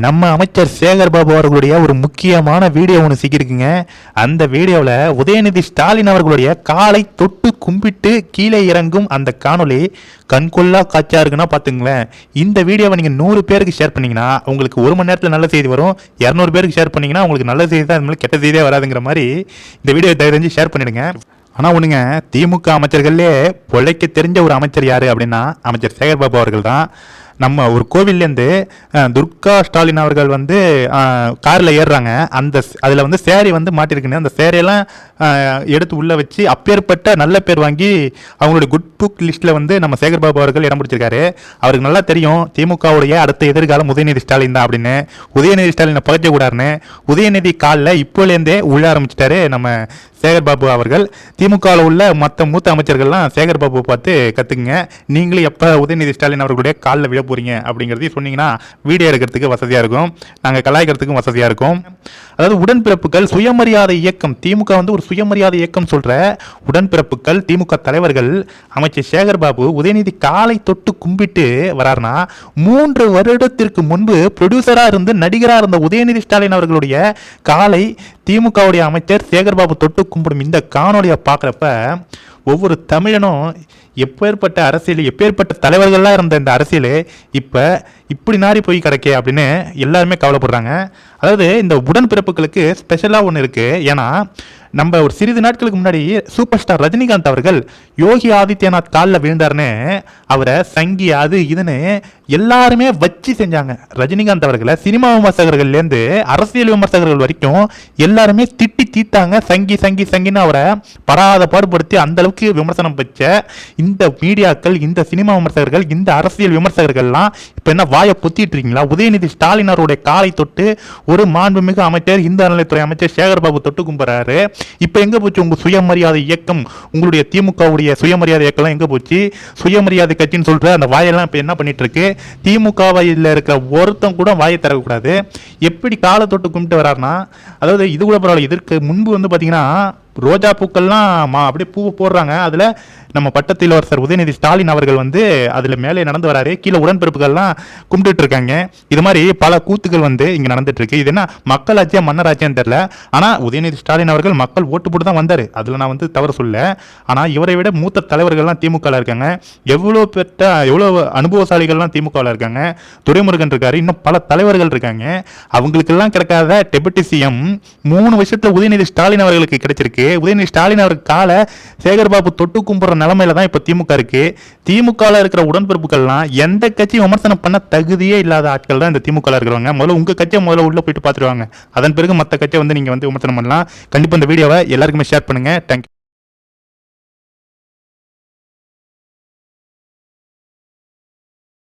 நம்ம அமைச்சர் சேகர் பாபு அவர்களுடைய ஒரு முக்கியமான வீடியோ ஒன்று சிக்கிருக்குங்க. அந்த வீடியோவில் உதயநிதி ஸ்டாலின் அவர்களுடைய காலை தொட்டு கும்பிட்டு கீழே இறங்கும் அந்த காணொலி கண்கொள்ளா காட்சியாக இருக்குன்னா பார்த்துங்களேன். இந்த வீடியோவை நீங்கள் 100 பேருக்கு ஷேர் பண்ணிங்கன்னா உங்களுக்கு 1 மணி நேரத்தில் நல்ல செய்தி வரும். 200 பேருக்கு ஷேர் பண்ணிங்கன்னா உங்களுக்கு நல்ல செய்தி தான், அது கெட்ட செய்தியே வராதுங்கிற மாதிரி இந்த வீடியோ தயவு செஞ்சு ஷேர் பண்ணிடுங்க. ஆனால் ஒன்றுங்க, திமுக அமைச்சர்கள்லே பொழைக்க தெரிஞ்ச ஒரு அமைச்சர் யார் அப்படின்னா அமைச்சர் சேகர் பாபு அவர்கள் தான். நம்ம ஒரு கோவில்லேருந்து துர்கா ஸ்டாலின் அவர்கள் வந்து காரில் ஏறுறாங்க. அதில் வந்து சேரி வந்து மாட்டிருக்குன்னு அந்த சேரையெல்லாம் எடுத்து உள்ளே வச்சு அப்பேற்பட்ட நல்ல பேர் வாங்கி அவங்களுடைய குட் புக் லிஸ்ட்டில் வந்து நம்ம சேகர் பாபு அவர்கள் இடம் பிடிச்சிருக்காரு. அவருக்கு நல்லா தெரியும் திமுகவுடைய அடுத்த எதிர்காலம் உதயநிதி ஸ்டாலின் தான் அப்படின்னு. உதயநிதி ஸ்டாலினை பகைக்கக்கூடாதுன்னு உதயநிதி காலில் இப்போலேருந்தே உள்ள ஆரம்பிச்சிட்டாரு நம்ம சேகர் பாபு அவர்கள். திமுகவில் உள்ள மற்ற மூத்த அமைச்சர்கள்லாம் சேகர் பாபு பார்த்து கற்றுக்குங்க. நீங்களும் எப்போ உதயநிதி ஸ்டாலின் அவர்களுடைய காலில் விழ போகிறீங்க அப்படிங்கிறதையும் சொன்னீங்கன்னா வீடியோ எடுக்கிறதுக்கு வசதியாக இருக்கும், நாங்கள் கலாய்க்கிறதுக்கும் வசதியாக இருக்கும். அதாவது உடன்பிறப்புகள் சுயமரியாதை இயக்கம், திமுக வந்து ஒரு சுயமரியாதை இயக்கம் சொல்கிற உடன்பிறப்புகள் திமுக தலைவர்கள் அமைச்சர் சேகர் பாபு உதயநிதி காலை தொட்டு கும்பிட்டு வராருன்னா 3 வருடத்திற்கு முன்பு ப்ரொடியூசராக இருந்து நடிகராக இருந்த உதயநிதி ஸ்டாலின் அவர்களுடைய காலை திமுகவுடைய அமைச்சர் சேகர் பாபு தொட்டு கும்பிடும் இந்த காணொலியை பார்க்குறப்ப ஒவ்வொரு தமிழனும் எப்பேற்பட்ட அரசியல், எப்பேற்பட்ட தலைவர்கள்லாம் இருந்த இந்த அரசியல் இப்போ இப்படி நாரி போய் கிடக்கே அப்படின்னு எல்லாருமே கவலைப்படுறாங்க. அதாவது இந்த உடன்பிறப்புகளுக்கு ஸ்பெஷலாக ஒன்று இருக்குது. ஏன்னா நம்ம ஒரு சிறிது நாட்களுக்கு முன்னாடி சூப்பர் ஸ்டார் ரஜினிகாந்த் அவர்கள் யோகி ஆதித்யநாத் காலில் விழுந்தார்னு அவரை சங்கி அது இதுன்னு எல்லாருமே வச்சு செஞ்சாங்க. ரஜினிகாந்த் அவர்களை சினிமா விமர்சகர்கள்லேருந்து அரசியல் விமர்சகர்கள் வரைக்கும் எல்லாருமே திட்டி தீத்தாங்க. சங்கி சங்கி சங்கின்னு அவரை படாத பாடுபடுத்தி அந்த அளவுக்கு விமர்சனம் வச்ச இந்த மீடியாக்கள், இந்த சினிமா விமர்சகர்கள், இந்த அரசியல் விமர்சகர்கள்லாம் இப்போ என்ன வாயை பொத்திட்டு இருக்கீங்களா? உதயநிதி ஸ்டாலின் அவருடைய காலை தொட்டு ஒரு மாண்புமிகு அமைச்சர், இந்து அறநிலைத்துறை அமைச்சர் சேகர் பாபு தொட்டு கும்பிட்றாரு. இப்போ எங்கே போச்சு உங்கள் சுயமரியாதை இயக்கம்? உங்களுடைய திமுகவுடைய சுயமரியாதை இயக்கம்லாம் எங்கே போச்சு? சுயமரியாதை கட்சின்னு சொல்கிற அந்த வாயெல்லாம் இப்போ என்ன பண்ணிட்டு இருக்கு? திமுகவில் இருக்கிற ஒருத்தம் கூட வாயை திறக்கக்கூடாது. எப்படி காலை தொட்டு கும்பிட்டு வர்றாருன்னா, அதாவது இது கூட பரவாயில்ல, இதற்கு முன்பு வந்து பார்த்தீங்கன்னா ரோஜா பூக்கள்லாம் அப்படியே பூவை போடுறாங்க. அதில் நம்ம பட்டத்தில் ஒருத்தர் உதயநிதி ஸ்டாலின் அவர்கள் வந்து அதில் மேலே நடந்து வராரு, கீழே உடன்பிறப்புகள்லாம் கும்பிட்டு இருக்காங்க. இது மாதிரி பல கூத்துக்கள் வந்து இங்கே நடந்துட்டு இருக்கு. இது என்ன மக்களாட்சியா மன்னராட்சியான்னு தெரியல. ஆனால் உதயநிதி ஸ்டாலின் அவர்கள் மக்கள் ஓட்டு போட்டு தான் வந்தார், அதில் நான் வந்து தவறு சொல்ல. ஆனால் இவரை விட மூத்த தலைவர்கள்லாம் திமுகவில் இருக்காங்க. எவ்வளோ அனுபவசாலிகள்லாம் திமுகவில் இருக்காங்க. துரைமுருகன் இருக்காரு, இன்னும் பல தலைவர்கள் இருக்காங்க. அவங்களுக்கெல்லாம் கிடைக்காத டெபுட்டி சிஎம் 3 வருஷத்துல உதயநிதி ஸ்டாலின் அவர்களுக்கு கிடைச்சிருக்கு. உதயநிதி ஸ்டாலின் அவருக்கு கால சேகர் பாபு தொட்டு கும்பிடுற நிலைமையில தான் இப்ப திமுக இருக்கு. திமுகவில் இருக்கிற உடன்பிறப்புகள்லாம் எந்த கட்சி விமர்சனம் பண்ண தகுதியே இல்லாத ஆட்கள் தான் இந்த திமுக இருக்கிறவங்க. முதல்ல உங்க கட்சியை முதல்ல உள்ள போயிட்டு பார்த்துருவாங்க, அதன் பிறகு மற்ற கட்சியை வந்து நீங்க வந்து விமர்சனம் பண்ணலாம். கண்டிப்பா இந்த வீடியோவை எல்லாருக்குமே ஷேர் பண்ணுங்க. தேங்க்யூ.